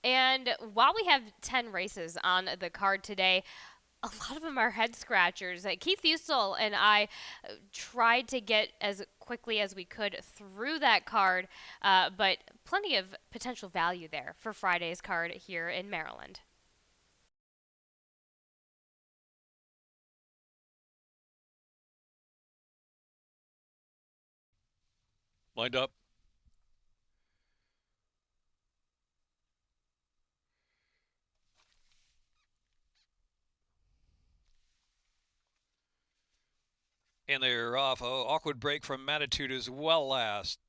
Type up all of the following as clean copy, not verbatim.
And while we have 10 races on the card today, a lot of them are head scratchers. Keith Fusel and I tried to get as quickly as we could through that card, but plenty of potential value there for Friday's card here in Maryland. Lined up. And they're off. Oh, awkward break from Matitude as well last.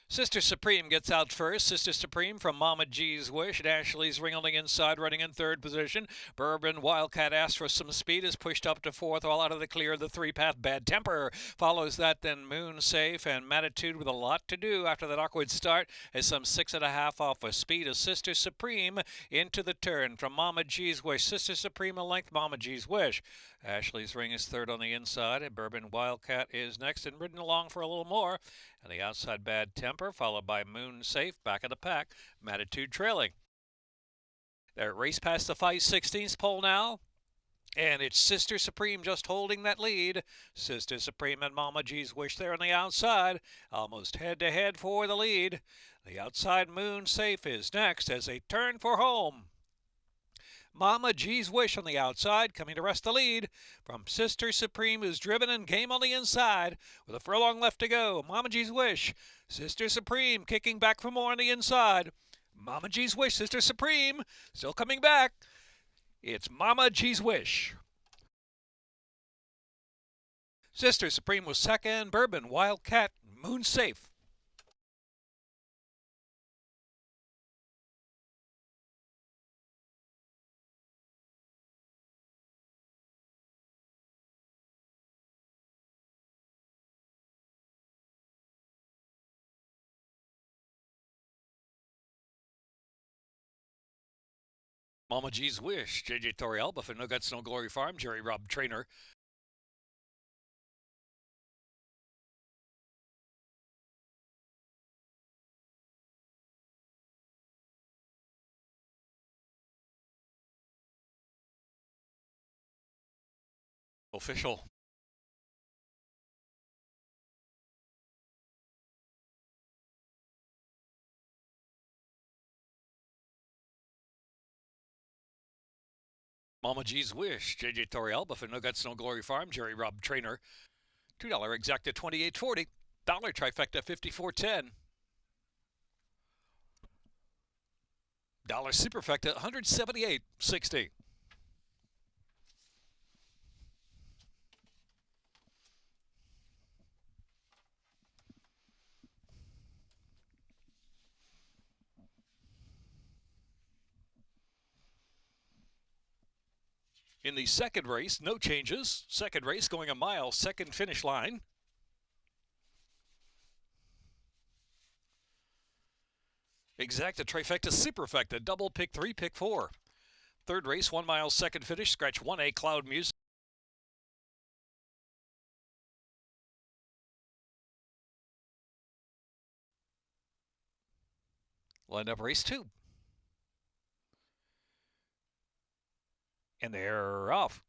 Sister Supreme gets out first. Sister Supreme from Mama G's Wish. And Ashley's Ring on the inside, running in third position. Bourbon Wildcat asks for some speed, is pushed up to fourth, all out of the clear. The three-path Bad Temper follows that. Then Moon Safe and Matitude with a lot to do after that awkward start is some 6.5 off a speed of Sister Supreme into the turn from Mama G's Wish. Sister Supreme a length, Mama G's Wish. Ashley's Ring is third on the inside, and Bourbon Wildcat is next and ridden along for a little more. And the outside Bad Temper, followed by Moon Safe, back of the pack, Matitude trailing. They're race past the 5/16 pole now, and it's Sister Supreme just holding that lead. Sister Supreme and Mama G's Wish there on the outside, almost head-to-head for the lead. The outside Moon Safe is next as they turn for home. Mama G's Wish on the outside, coming to rest the lead from Sister Supreme, who's driven and game on the inside with a furlong left to go. Mama G's Wish, Sister Supreme kicking back for more on the inside. Mama G's Wish, Sister Supreme still coming back. It's Mama G's Wish. Sister Supreme was second. Bourbon Wildcat, Moon Safe. Mama G's Wish, JJ Torrealba for No Guts, No Glory Farm, Jerry Robb Trainer. Official. Mama G's Wish, JJ Torrealba for No Guts, No Glory Farm, Jerry Robb Trainer. $2 exacta 28.40. Dollar trifecta 54.10. Dollar superfecta 178.60. In the second race, no changes. Second race going a mile, second finish line. Exacta, trifecta, superfecta, double, pick 3, pick 4. Third race, 1 mile, second finish, scratch 1A, Cloud Music. Lined up race 2. And they're off.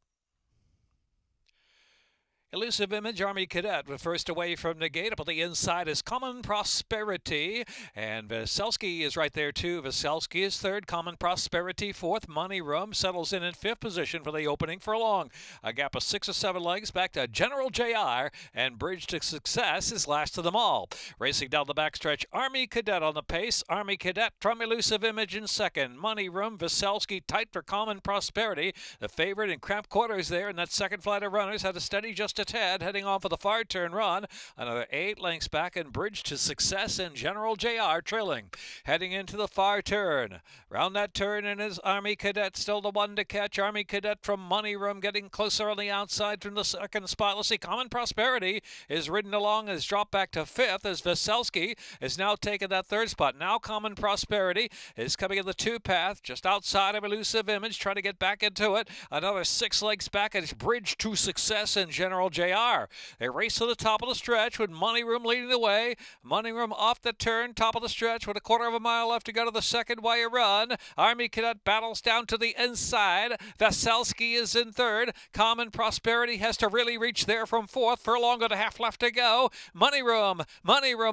Elusive Image, Army Cadet, with first away from the gate. Up on the inside is Common Prosperity. And Veselski is right there, too. Veselski is third. Common Prosperity fourth. Money Room settles in fifth position for the opening furlong. A gap of 6 or 7 legs back to General JR. And Bridge to Success is last of them all. Racing down the backstretch, Army Cadet on the pace. Army Cadet from Elusive Image in second. Money Room, Veselski tight for Common Prosperity. The favorite in cramped quarters there. And that second flight of runners had a steady just a tad, heading off of the far turn run. Another 8 lengths back and Bridge to Success and General JR trailing. Heading into the far turn. Round that turn in is Army Cadet, still the one to catch. Army Cadet from Money Room getting closer on the outside from the second spot. Let's see, Common Prosperity is ridden along, has dropped back to fifth as Veselski is now taking that third spot. Now Common Prosperity is coming in the 2 path just outside of Elusive Image, trying to get back into it. Another 6 legs back as Bridge to Success and General JR. They race to the top of the stretch with Money Room leading the way. Money Room off the turn, top of the stretch with a quarter of a mile left to go to the second wire run. Army Cadet battles down to the inside. Vaselski is in third. Common Prosperity has to really reach there from fourth. Furlong and a half left to go. Money Room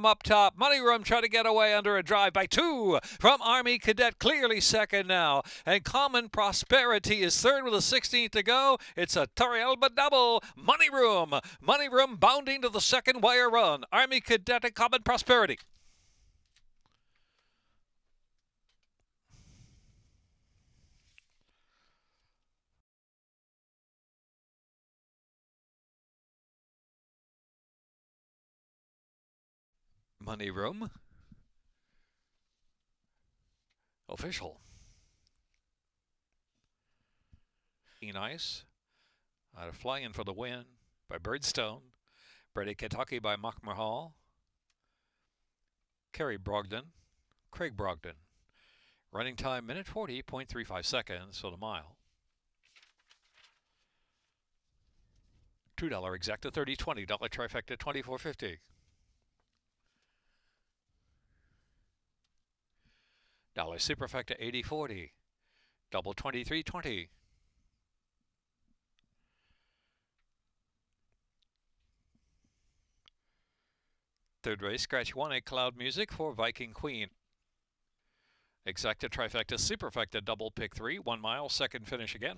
up top. Money Room trying to get away under a drive by 2 from Army Cadet, clearly second now. And Common Prosperity is third with a 16th to go. It's a Torrealba double. Money Room bounding to the second wire run. Army Cadet and Common Prosperity. Money Room. Official. Nice. Out of Fly In for the Win by Birdstone. Brady Kentucky by Mockmer Hall. Kerry Brogdon. Craig Brogdon. Running time, minute 40.35 seconds for the mile. $2 exacta, $30, $20 trifecta, $24.50. Dollar superfecta, $80.40. Double $23.20. Third race, scratch 1A Cloud Music for Viking Queen. Exacta, trifecta, superfecta, double pick 3, 1 mile, second finish again.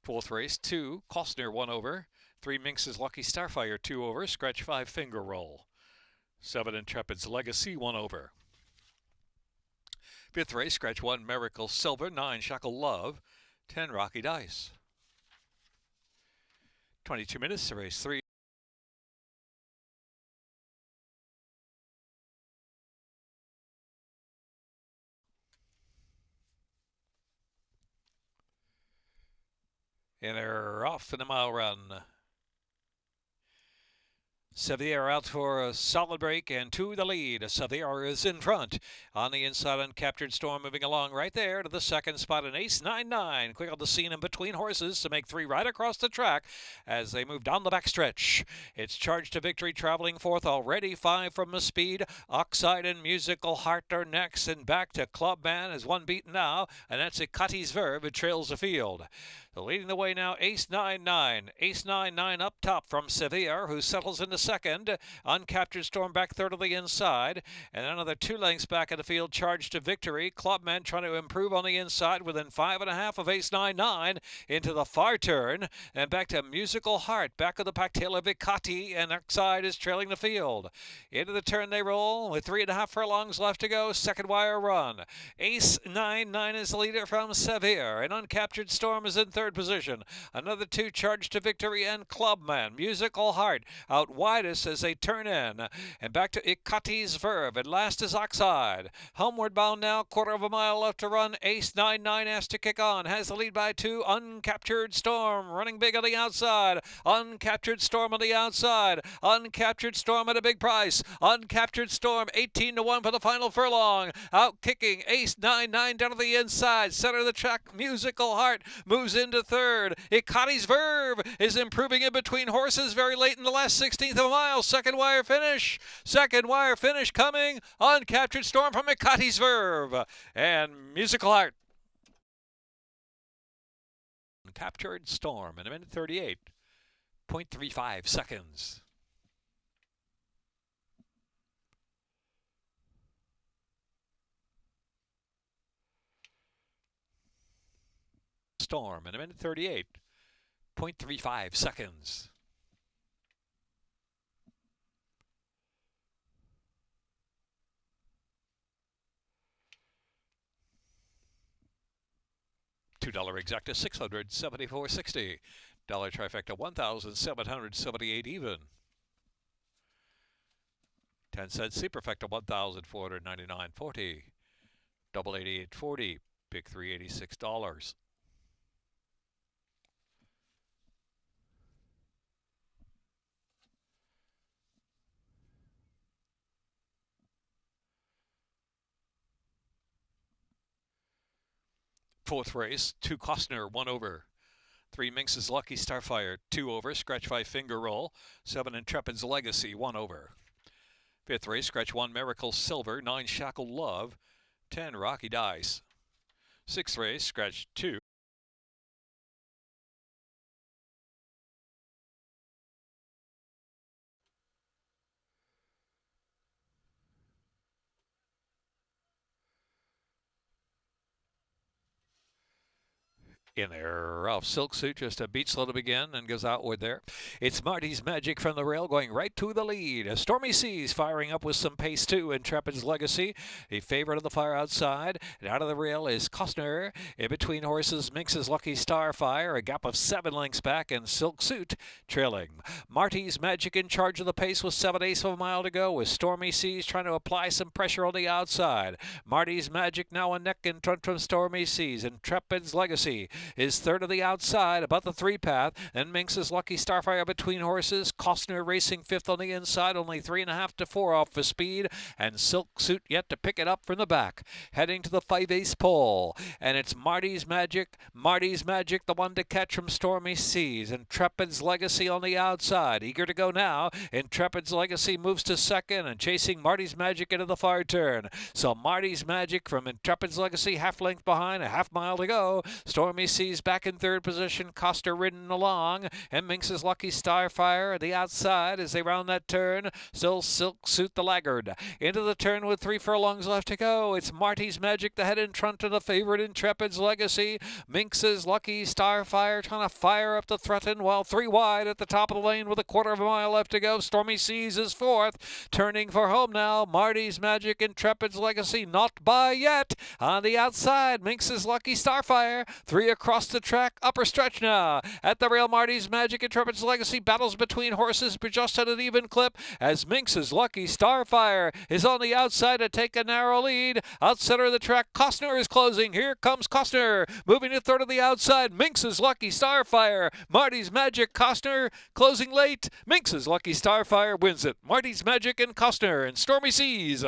Fourth race, 2, Costner 1 over. 3 Minx's Lucky Starfire 2 over, scratch 5 Finger Roll. 7 Intrepid's Legacy 1 over. Fifth race, scratch 1 Miracle Silver, 9 Shackle Love, 10 Rocky Dice. 22 minutes to race 3. And they're off in the mile run. Sevier out for a solid break and to the lead. Sevier is in front. On the inside, Uncaptured Storm moving along right there to the second spot. An Ace 9-9. Quick on the scene in between horses to make 3 right across the track as they move down the backstretch. It's Charge to Victory traveling fourth already. 5 from the speed. Oxide and Musical Heart are next, and back to Clubman is 1 beaten now, and that's Ikati's Verve. It trails the field. So leading the way now, Ace 9-9. Ace 9-9 up top from Sevier, who settles into second. Uncaptured Storm back third of the inside. And another 2 lengths back of the field, Charge to Victory. Clubman trying to improve on the inside within 5.5 of Ace 9-9 into the far turn. And back to Musical Heart. Back of the pack, Taylor Vicati, and Oxide is trailing the field. Into the turn they roll with 3.5 furlongs left to go. Second wire run. Ace 9-9 is the leader from Sevier. And Uncaptured Storm is in third position. Another 2 Charge to Victory and Clubman. Musical Heart out widest as they turn in. And back to Ikati's Verve. And last is Oxide. Homeward bound now. Quarter of a mile left to run. Ace 9-9 has to kick on. Has the lead by 2. Uncaptured Storm running big on the outside. Uncaptured Storm on the outside. Uncaptured Storm at a big price. Uncaptured Storm 18-1 for the final furlong. Out kicking Ace 9-9 down to the inside. Center of the track. Musical Heart moves into third. Ikati's Verve is improving in between horses very late in the last 16th of a mile. Second wire finish. Second wire finish coming. Uncaptured Storm from Ikati's Verve. And Musical Heart. Uncaptured Storm in a minute 38.35 seconds. Storm in a minute 38.35 seconds. $2 exacta, $674.60. Dollar trifecta, $1,778 even. 10 cents superfecta, $1,499.40. Double $88.40. Big $386. Fourth race, 2 Costner, 1 over. 3 Minx's Lucky Starfire, 2 over. Scratch 5 Finger Roll. 7 Intrepid's Legacy, 1 over. 5th race, scratch 1 Miracle Silver. 9 Shackled Love. 10 Rocky Dice. 6th race, scratch 2. In there, Ralph Silk Suit just a beat slow to begin and goes outward there. It's Marty's Magic from the rail going right to the lead. Stormy Seas firing up with some pace too. Intrepid's Legacy, a favorite of the fire outside. And out of the rail is Costner. In between horses, Minx's Lucky Starfire, a gap of 7 lengths back, and Silk Suit trailing. Marty's Magic in charge of the pace with 7/8 of a mile to go, with Stormy Seas trying to apply some pressure on the outside. Marty's Magic now a neck in front from Stormy Seas. Intrepid's Legacy is third of the outside, about the 3 path, and Minx's Lucky Starfire between horses. Costner racing 5th on the inside, only 3.5 to 4 off for speed, and Silk Suit yet to pick it up from the back. Heading to the 5/8 pole, and it's Marty's Magic, the one to catch from Stormy Seas. Intrepid's Legacy on the outside, eager to go now. Intrepid's Legacy moves to second and chasing Marty's Magic into the far turn. So Marty's Magic from Intrepid's Legacy half length behind, a half mile to go. Stormy Seas back in third position, Costa ridden along, and Minx's Lucky Starfire at the outside as they round that turn. Still Silk Suit the laggard. Into the turn with 3 furlongs left to go. It's Marty's Magic, the head in front of the favorite Intrepid's Legacy. Minx's Lucky Starfire trying to fire up the threaten, while 3 wide at the top of the lane with a 1/4 of a mile left to go. Stormy Seas is 4th. Turning for home now, Marty's Magic, Intrepid's Legacy not by yet. On the outside, Minx's Lucky Starfire. 3 across the track, upper stretch now. At the rail, Marty's Magic, Intrepid's Legacy battles between horses, but just at an even clip as Minx's Lucky Starfire is on the outside to take a narrow lead. Outsider of the track, Costner is closing. Here comes Costner, moving to third of the outside. Minx's Lucky Starfire, Marty's Magic, Costner closing late. Minx's Lucky Starfire wins it. Marty's Magic and Costner and Stormy Seas.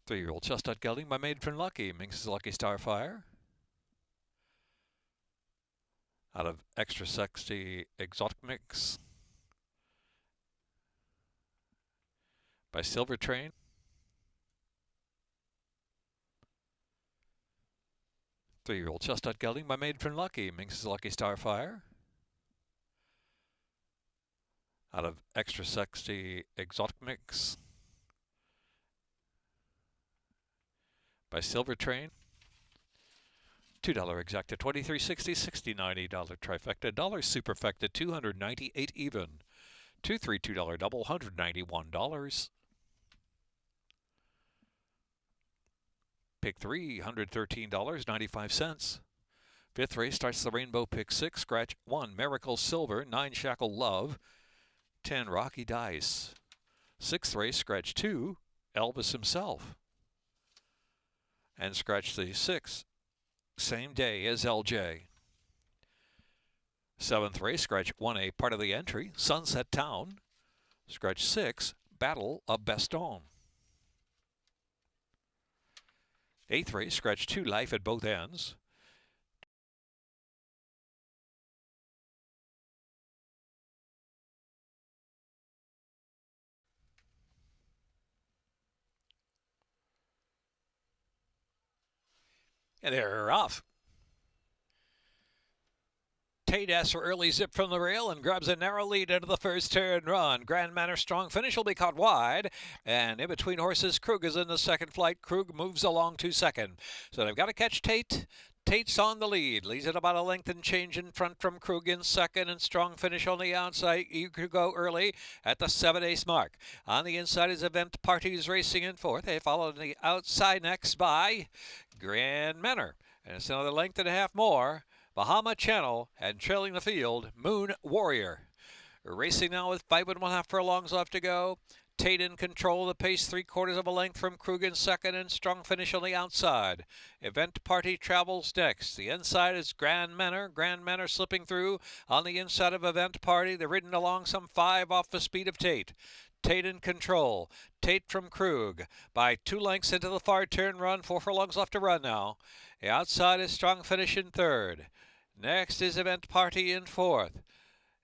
Three-year-old Chestnut Gelding by Maid from Lucky. Minx's Lucky Starfire. Out of Extra Sexy Exotic Mix by Silver Train. Three-year-old Chestnut Gelding by Maid from Lucky. Minx's Lucky Starfire. Out of Extra Sexy Exotic Mix by Silver Train. $2 exacta, $23.60, $60.90 trifecta, $1 superfecta, $298 even, $232 double, $191. Pick 3, $113.95. 5th race starts the Rainbow Pick 6, scratch 1 Miracle Silver, 9 Shackle Love, 10 Rocky Dice. 6th race, scratch 2 Elvis himself, and scratch the 6th same day as LJ. 7th race, scratch 1A, part of the entry, Sunset Town. Scratch 6, Battle of Bastogne. 8th race, scratch 2, Life at Both Ends. And they're off. Tate asks for early zip from the rail and grabs a narrow lead into the first turn run. Grand Manor strong finish will be caught wide. And in between horses, Krug is in the second flight. Krug moves along to second. So they've got to catch Tate. Tate's on the lead, leads at about a length and change in front from Krug in second, and strong finish on the outside. You could go early at the 7/8 mark. On the inside is Event Parties racing in fourth. They follow on the outside next by Grand Manor, and it's another length and a half more. Bahama Channel, and trailing the field, Moon Warrior. Racing now with 5 1/2 furlongs left to go. Tate in control of the pace, 3/4 of a length from Krug in second, and strong finish on the outside. Event Party travels next. The inside is Grand Manor. Grand Manor slipping through on the inside of Event Party. They're ridden along some 5 off the speed of Tate. Tate in control. Tate from Krug by 2 lengths into the far turn run. 4 furlongs left to run now. The outside is strong finish in third. Next is Event Party in fourth.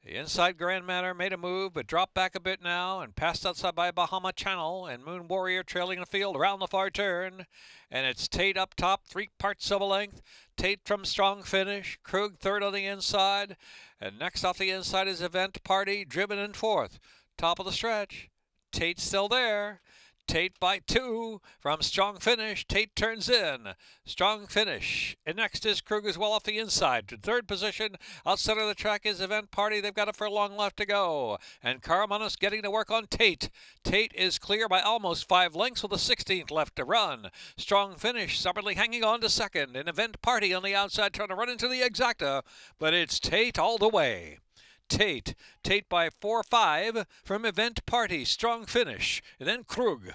The inside Grand Manor made a move, but dropped back a bit now and passed outside by Bahama Channel, and Moon Warrior trailing the field around the far turn. And it's Tate up top, 3/4 of a length. Tate from strong finish. Krug third on the inside. And next off the inside is Event Party, driven in fourth. Top of the stretch. Tate still there. Tate by 2 from strong finish. Tate turns in. Strong finish. And next is Krug as well off the inside. To third position. Outside of the track is Event Party. They've got a furlong left to go. And Caramanos getting to work on Tate. Tate is clear by almost 5 lengths with a 16th left to run. Strong finish. Stubbornly hanging on to second. And Event Party on the outside trying to run into the exacta. But it's Tate all the way. Tate by 4-5 from Event Party, strong finish, and then Krug.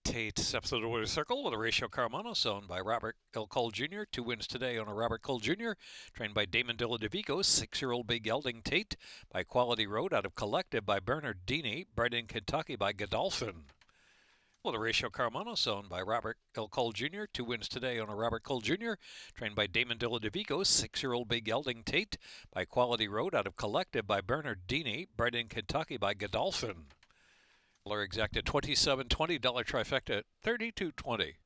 Tate steps to the winner's circle with a Ratio Carmanos, owned by Robert L. Cole Jr. 2 wins today on a Robert Cole Jr., trained by Damon Dilladovico, 6-year-old big gelding Tate, by Quality Road out of Collective by Bernard Dini, bred in Kentucky by Godolphin. With a Ratio Carmanos, owned by Robert L. Cole Jr., 2 wins today on a Robert Cole Jr., trained by Damon Dilladovico, 6-year-old big gelding Tate, by Quality Road out of Collective by Bernard Dini, bred in Kentucky by Godolphin. Exact $27.20 trifecta at $32.20.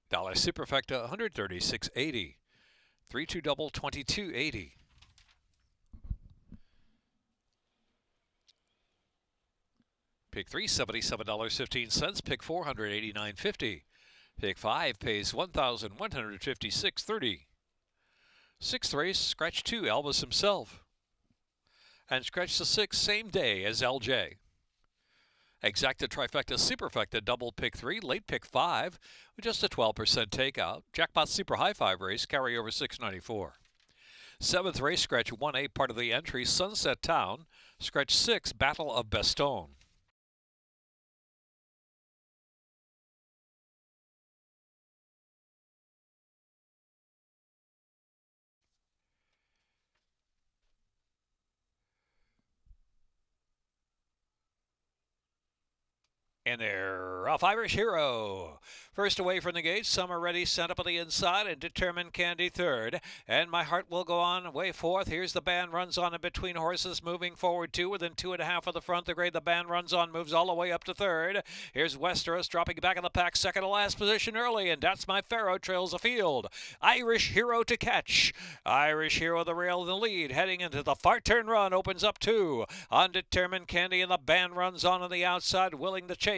Dollar superfecta $136.80. 3-2 double $22.80. Pick 3 $77.15. Pick 4 $189.50. Pick 5 pays $1,156.30. 6th race, scratch 2, Elvis himself. And scratch the 6 same day as LJ. Exacta trifecta superfecta double pick 3, late pick 5 with just a 12% takeout. Jackpot super high 5 race, carry over $6.94. 7th race, scratch 1A, part of the entry, Sunset Town. Scratch 6, Battle of Bastogne. And they're off. Irish Hero. First away from the gate. Summer Ready sent up on the inside, and Determined Candy third. And My Heart Will Go On way fourth. Here's the band runs on in between horses, moving forward 2 within 2.5 of the front. The grade the band runs on, moves all the way up to third. Here's Westeros dropping back in the pack, second to last position early, and That's My Pharaoh trails the field. Irish Hero to catch. Irish Hero the rail in the lead, heading into the far turn run, opens up 2. Undetermined Candy, and the band runs on the outside, willing to chase.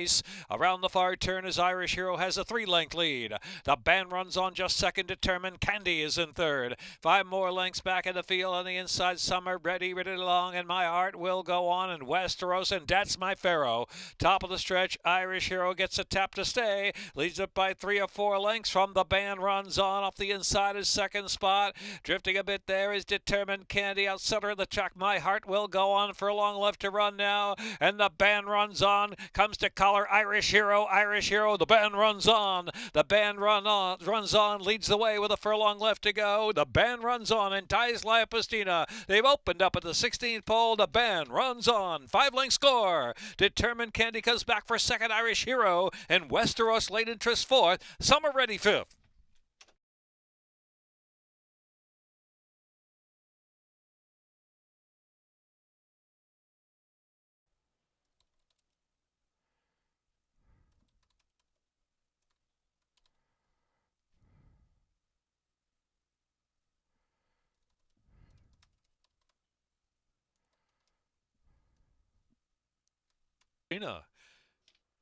Around the far turn as Irish Hero has a 3-length lead. The band runs on just second. Determined Candy is in third. 5 more lengths back in the field on the inside. Summer Ready, ridden along, and My Heart Will Go On, and Westeros, and That's My Pharaoh. Top of the stretch, Irish Hero gets a tap to stay. Leads it by 3 or 4 lengths from the band runs on. Off the inside is second spot. Drifting a bit there is Determined Candy. Out center of the track, My Heart Will Go On. Furlong left to run now. And the band runs on. Comes to collar Irish Hero. Irish Hero. The band runs on. The band runs on. Leads the way with a furlong left to go. The band runs on and ties La Pastina. They've opened up at the 16th pole. The band runs on. 5-length score. Determined Candy comes back for second. Irish Hero. And Westeros late interest fourth. Summer Ready fifth.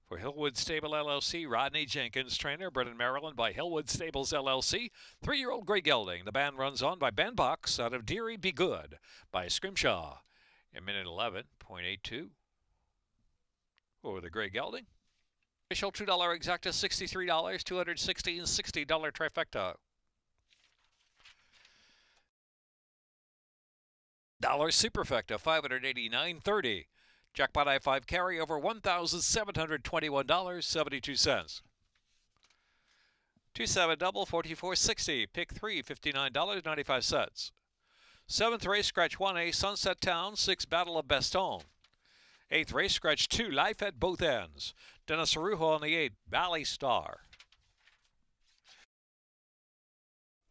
For Hillwood Stable LLC, Rodney Jenkins, trainer, bred in Maryland by Hillwood Stables LLC. 3-year-old Grey Gelding. The band runs on by Bandbox out of Deary Be Good by Scrimshaw. In minute 11.82. for the gray gelding. Official $2 exacta, $63, $260 and $60 trifecta. Dollar superfecta, $589.30. Jackpot I5 carry over $1,721.72. 2-7 double, $44.60. Pick 3, $59.95. 7th race, scratch 1A, Sunset Town. 6, Battle of Bastogne. 8th race, scratch 2, Life at Both Ends. Dennis Arujo on the 8, Valley Star.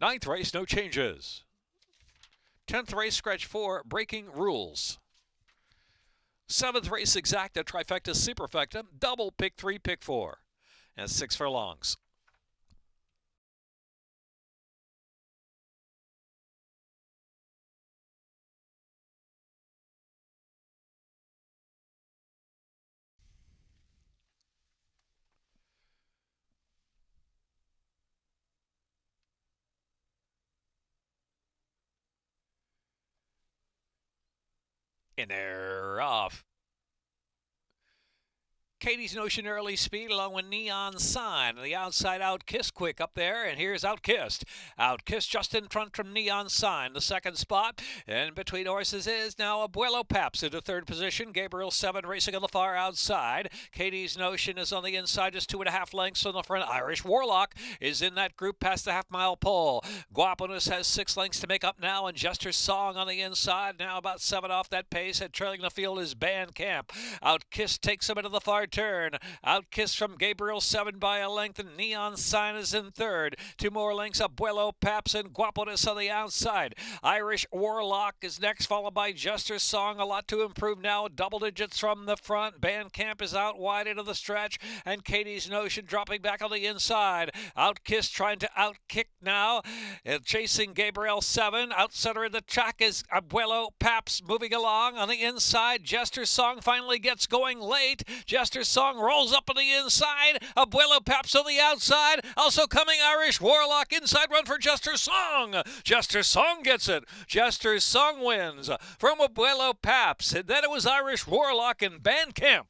9th race, no changes. 10th race, scratch 4, Breaking Rules. 7th race, exacta, trifecta, superfecta, double, pick 3, pick 4. And 6 furlongs. And they're off. Katie's Notion early speed along with Neon Sign. The outside Outkissed quick up there, and here's Outkissed. Outkissed just in front from Neon Sign. The second spot, and between horses is now Abuelo Paps into third position. Gabriel 7 racing on the far outside. Katie's Notion is on the inside, just 2.5 lengths from the front. Irish Warlock is in that group past the half-mile pole. Guaponus has 6 lengths to make up now, and Jester's Song on the inside, now about 7 off that pace, and trailing the field is Bandcamp. Outkissed takes him into the far turn. Outkissed from Gabriel 7 by a length, and Neon Sign is in third. 2 more lengths, Abuelo Paps and Guaponus on the outside. Irish Warlock is next, followed by Jester's Song. A lot to improve now, double digits from the front. Bandcamp is out wide into the stretch, and Katie's Notion dropping back on the inside. Outkissed trying to outkick now, chasing Gabriel 7. Out center in the track is Abuelo Paps moving along on the inside. Jester's Song finally gets going late. Jester's Song rolls up on the inside. Abuelo Paps on the outside. Also coming Irish Warlock. Inside run for Jester's Song. Jester's Song gets it. Jester's Song wins from Abuelo Paps. And then it was Irish Warlock and Bandcamp.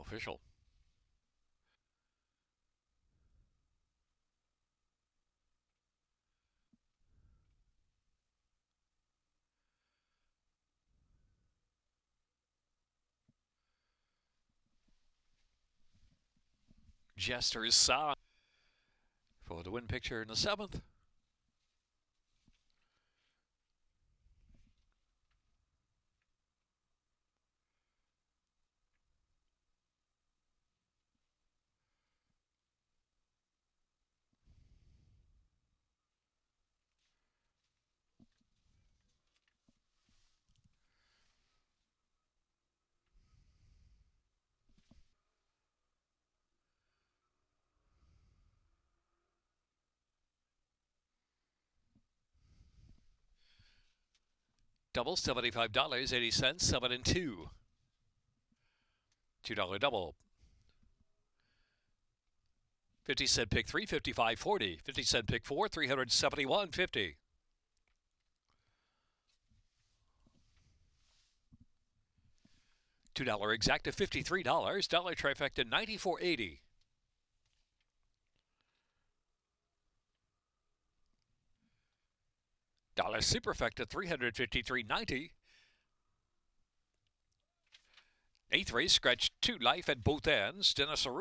Official. Jester's Song for the win picture in the 7th. Double, $75.80, 7 and 2. $2 double. 50-cent pick 3, $55.40. 50-cent pick 4, $371.50. $2 exacta, $53. Dollar trifecta, $94.80. Dollar superfecta, $353.90. 8th race, scratch 2, Life at Both Ends. Dennis Arujo.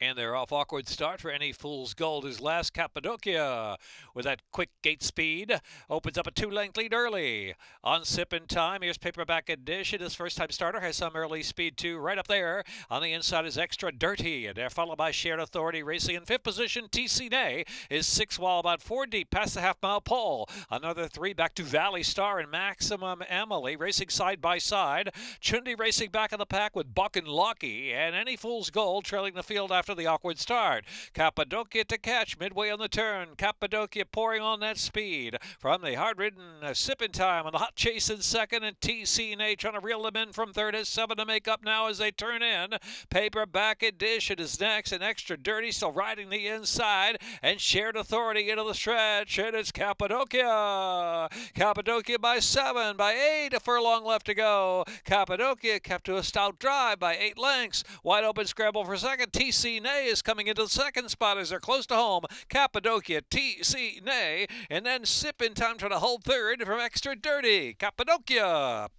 And they're off. Awkward start for Any Fool's Gold is last. Cappadocia with that quick gate speed opens up a 2-length lead early. On Sip in Time, here's Paperback Edition. His first-time starter has some early speed too. Right up there on the inside is Extra Dirty, and they're followed by Shared Authority racing in fifth position. TC Nay is 6 while about 4 deep past the half-mile pole. Another 3 back to Valley Star and Maximum Emily racing side by side. Chundi racing back in the pack with Buck and Lucky, and Any Fool's Gold trailing the field after the awkward start. Cappadocia to catch midway on the turn. Cappadocia pouring on that speed from the hard-ridden Sip in Time on the hot chase in second, and TC Nay trying to reel them in from third. Has 7 to make up now as they turn in. Paperback Edition is next, and Extra Dirty still riding the inside, and Shared Authority into the stretch, and it's Cappadocia. Cappadocia by 7, by 8, a furlong left to go. Cappadocia kept to a stout drive by 8 lengths. Wide open scramble for second. TC Nay is coming into the second spot as they're close to home. Cappadocia, TC Nay, and then Sip in Time trying to hold third from Extra Dirty. Cappadocia.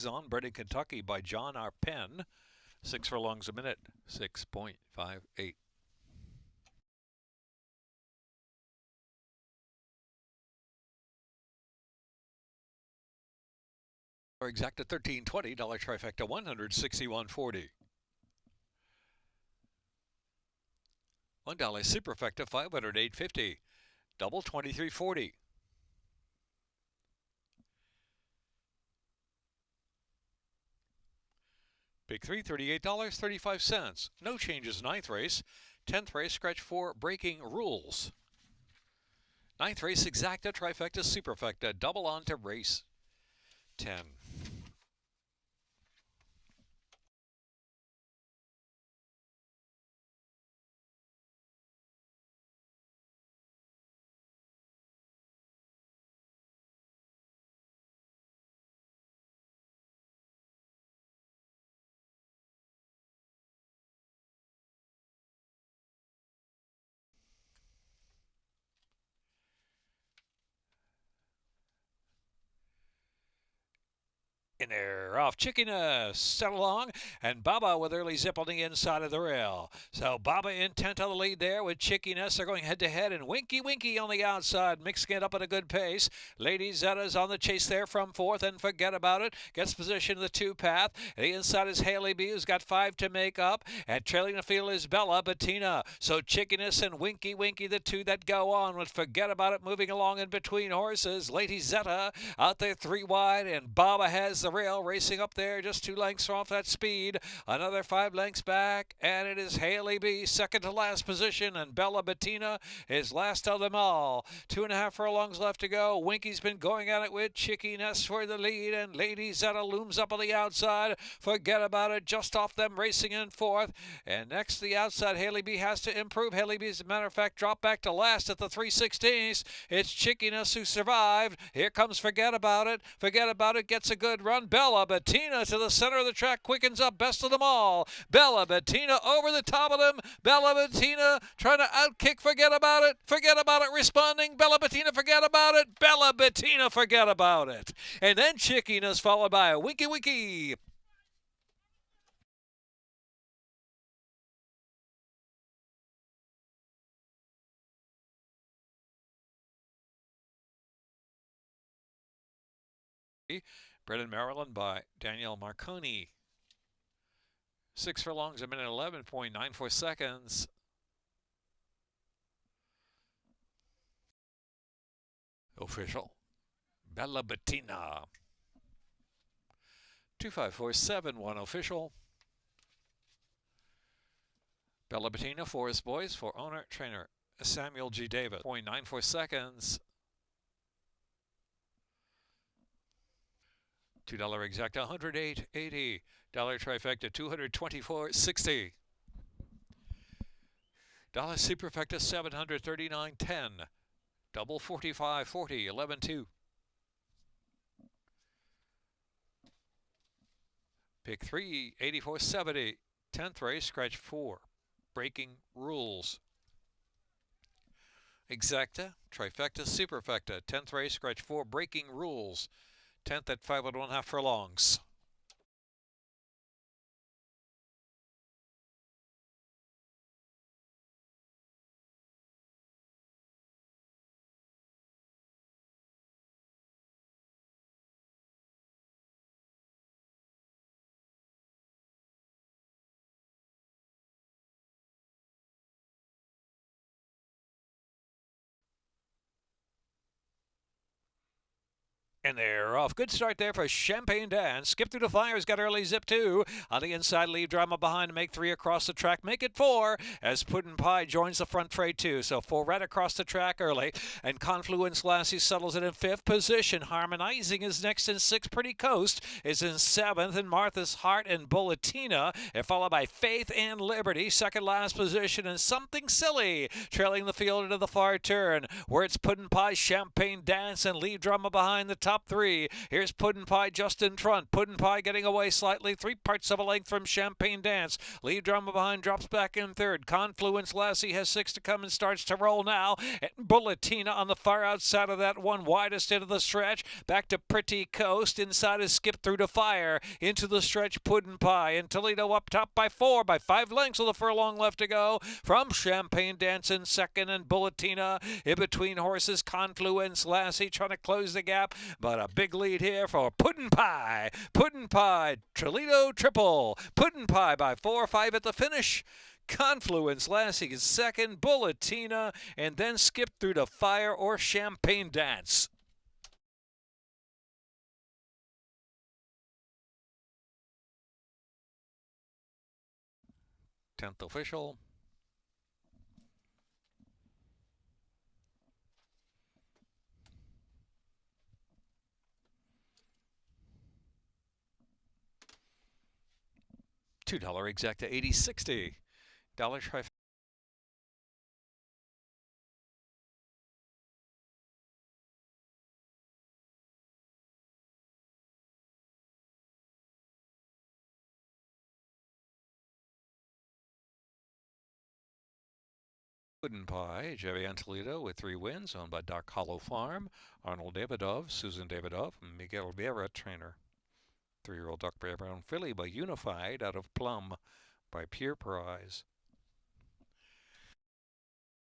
On bred in Kentucky by John R. Penn. 6 furlongs a minute, 6.58. Or exact at $13.20, trifecta $161.40. $1 superfecta $508.50. Double $23.40. Big 3, $38.35. No changes, 9th race. 10th race, scratch 4, breaking rules. 9th race, exacta, trifecta, superfecta. Double on to race 10. And they're off. Chickiness set along, and Baba with early zip on the inside of the rail. So Baba intent on the lead there with Chickiness. They're going head-to-head, and Winky Winky on the outside, mixing it up at a good pace. Lady Zetta's on the chase there from fourth, and Forget About It gets position in the 2-path. The inside is Haley B, who's got 5 to make up, and trailing the field is Bella Bettina. So Chickiness and Winky Winky, the 2 that go on, with Forget About It moving along in between horses. Lady Zetta out there 3 wide, and Baba has the rail racing up there just 2 lengths off that speed. Another 5 lengths back, and it is Haley B second to last position, and Bella Bettina is last of them all. 2.5 furlongs left to go. Winky's been going at it with Chickiness for the lead, and Lady Zetta looms up on the outside. Forget About It just off them racing in fourth, and next to the outside Haley B has to improve. Haley B, as a matter of fact, dropped back to last at the 3/16. It's Chickiness who survived. Here comes Forget About It. Forget About It gets a good run. Bella Bettina to the center of the track, quickens up, best of them all. Bella Bettina over the top of them. Bella Bettina trying to outkick Forget About It. Forget About It responding. Bella Bettina, Forget About It. Bella Bettina, Forget About It. And then Chickiness followed by a Winky Winky. Bred in Maryland by Danielle Marconi. 6 furlongs, a minute 11.94 seconds. Official. Bella Bettina. 25471 official. Bella Bettina, Forest Boys, for owner, trainer, Samuel G. Davis. 0.94 seconds. $2 exacta, 108.80. Dollar trifecta, 224.60. Dollar superfecta, 739.10. Double 45.40, 11.2. Pick 3, 84.70. 10th race, scratch 4. Breaking rules. Exacta, trifecta, superfecta. 10th race, scratch 4. Breaking rules. 10th at 5 1/2 furlongs. And they're off. Good start there for Champagne Dance. Skip through the fires, got early zip 2. On the inside, leave drama behind to make 3 across the track. Make it 4 as Puddin' Pie joins the front fray 2. So 4 right across the track early. And Confluence Lassie settles it in 5th position. Harmonizing is next in 6th. Pretty Coast is in 7th. And Martha's Heart and Bulletina, followed by Faith and Liberty. Second last position. And Something Silly trailing the field into the far turn, where it's Puddin' Pie, Champagne Dance, and leave drama behind the top 3. Here's Puddin' Pie just in front. Puddin' Pie getting away slightly. 3 parts of a length from Champagne Dance. Leave drama behind, drops back in 3rd. Confluence Lassie has 6 to come and starts to roll now. And Bulletina on the far outside of that one, widest into the stretch. Back to Pretty Coast. Inside is Skip Through the Fire. Into the stretch, Puddin' Pie. And Toledo up top by 4, by 5 lengths with a furlong left to go. From Champagne Dance in 2nd, and Bulletina in between horses. Confluence Lassie trying to close the gap. But a big lead here for Puddin' Pie. Puddin' Pie, Toledo triple. Puddin' Pie by 4 or 5 at the finish. Confluence Lassie is 2nd, Bulletina, and then Skip Through the Fire or Champagne Dance. 10th official. $2 exacta, 80.60. Dollar trifecta. Puddin' Pie, Javier Toledo with 3 wins, owned by Doc Hollow Farm, Arnold Davidoff, Susan Davidoff, and Miguel Vera, trainer. 3-year-old Duck Bear Brown filly by Unified out of Plum by Pierre Prize.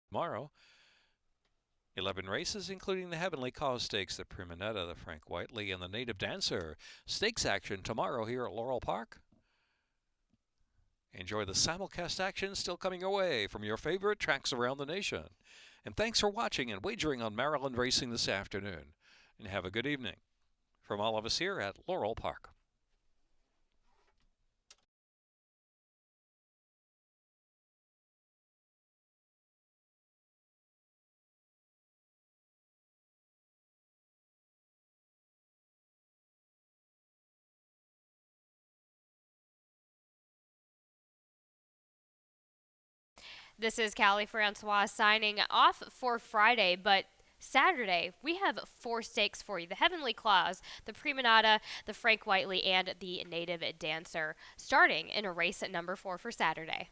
Tomorrow, 11 races, including the Heavenly Cause Stakes, the Primanetta, the Frank Whiteley, and the Native Dancer. Stakes action tomorrow here at Laurel Park. Enjoy the simulcast action still coming your way from your favorite tracks around the nation. And thanks for watching and wagering on Maryland racing this afternoon. And have a good evening from all of us here at Laurel Park. This is Callie Francois signing off for Friday, but Saturday, we have 4 stakes for you. The Heavenly Claws, the Primanata, the Frank Whiteley, and the Native Dancer, starting in a race at number 4 for Saturday.